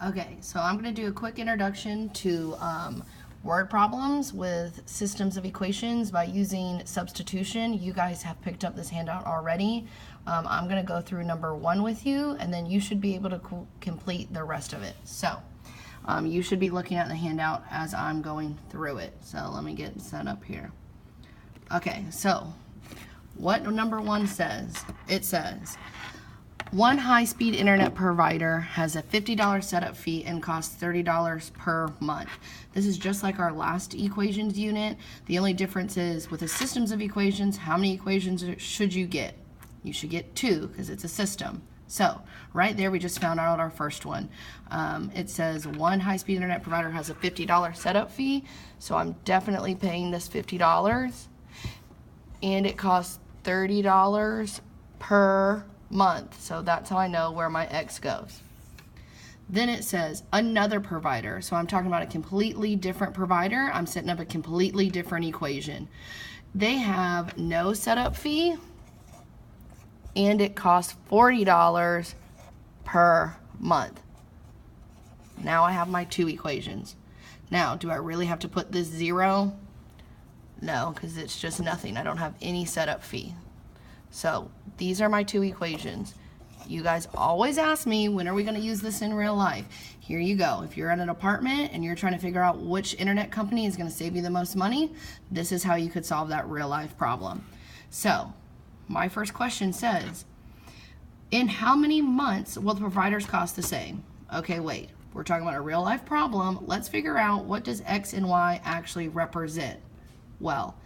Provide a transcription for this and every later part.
Okay, so I'm going to do a quick introduction to word problems with systems of equations by using substitution. You guys have picked up this handout already. I'm going to go through number 1 with you, and then you should be able to complete the rest of it. So you should be looking at the handout as I'm going through it. So let me get set up here. Okay, so what number 1 says, it says, one high-speed internet provider has a $50 setup fee and costs $30 per month. This is just like our last equations unit. The only difference is with the systems of equations, how many equations should you get? You should get 2 because it's a system. So right there we just found out our first one. It says one high-speed internet provider has a $50 setup fee. So I'm definitely paying this $50. And it costs $30 per month. So that's how I know where my X goes. Then it says another provider. So I'm talking about a completely different provider. I'm setting up a completely different equation. They have no setup fee and it costs $40 per month. Now I have my 2 equations. Now, do I really have to put this 0? No, because it's just nothing. I don't have any setup fee. So these are my 2 equations. You guys always ask me, when are we going to use this in real life? Here you go. If you're at an apartment and you're trying to figure out which internet company is going to save you the most money, this is how you could solve that real life problem. So my first question says, in how many months will the providers cost the same? Okay, wait. We're talking about a real life problem. Let's figure out, what does X and Y actually represent? Well,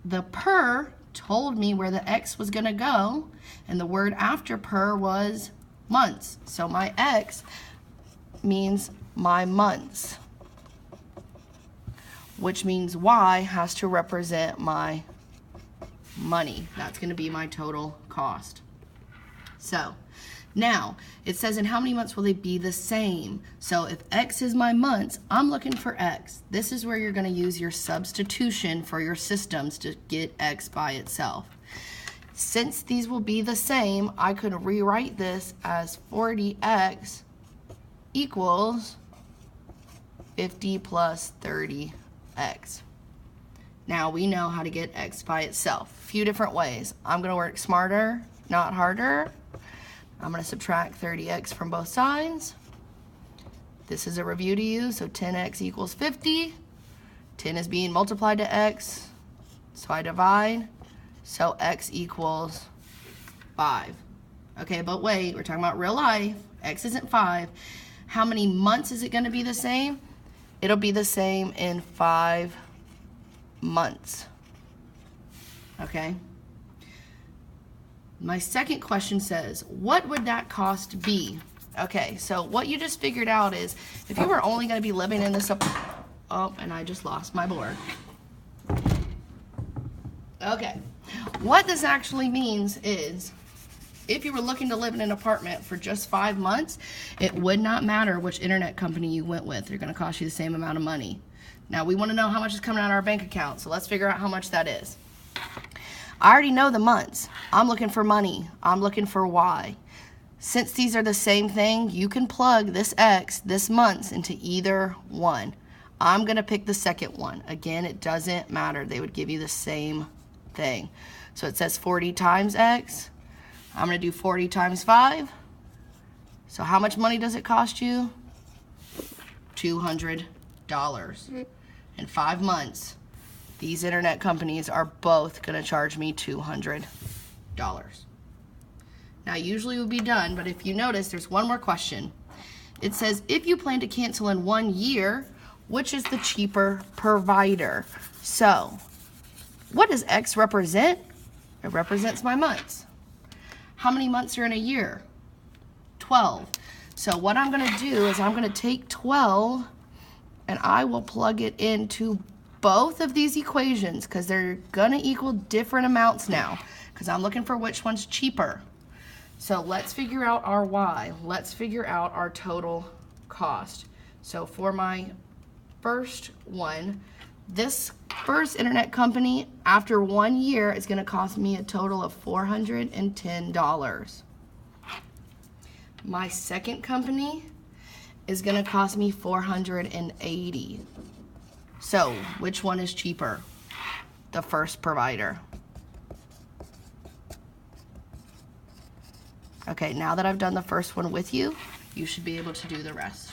the per told me where the X was going to go, and the word after per was months. So my X means my months, which means Y has to represent my money. That's going to be my total cost. So now it says, in how many months will they be the same? So if X is my months, I'm looking for X. This is where you're going to use your substitution for your systems to get X by itself. Since these will be the same, I could rewrite this as 40X equals 50 plus 30X. Now we know how to get X by itself. A few different ways. I'm going to work smarter, not harder. I'm going to subtract 30X from both sides. This is a review to you, so 10X equals 50. 10 is being multiplied to X, so I divide. So X equals 5. Okay, but wait, we're talking about real life. X isn't 5. How many months is it going to be the same? It'll be the same in 5 months. Okay? My second question says, what would that cost be? Okay, so what you just figured out is, if you were only going to be living in this oh, and I just lost my board. Okay, what this actually means is, if you were looking to live in an apartment for just 5 months, it would not matter which internet company you went with. They're going to cost you the same amount of money. Now, we want to know how much is coming out of our bank account, so let's figure out how much that is. I already know the months. I'm looking for money. I'm looking for Y. Since these are the same thing, you can plug this X, this months, into either one. I'm going to pick the second one. Again, it doesn't matter. They would give you the same thing. So it says 40 times X. I'm going to do 40 times 5. So how much money does it cost you? $200. In 5 months. These internet companies are both going to charge me $200. Now, usually we'll be done, but if you notice, there's one more question. It says, if you plan to cancel in 1 year, which is the cheaper provider? So, what does X represent? It represents my months. How many months are in a year? 12. So what I'm going to do is I'm going to take 12 and I will plug it into both of these equations, because they're going to equal different amounts now, because I'm looking for which one's cheaper. So let's figure out our Y. Let's figure out our total cost. So for my first one, this first internet company, after 1 year, is going to cost me a total of $410. My second company, is gonna cost me $480. So, which one is cheaper? The first provider. Okay, now that I've done the first one with you, you should be able to do the rest.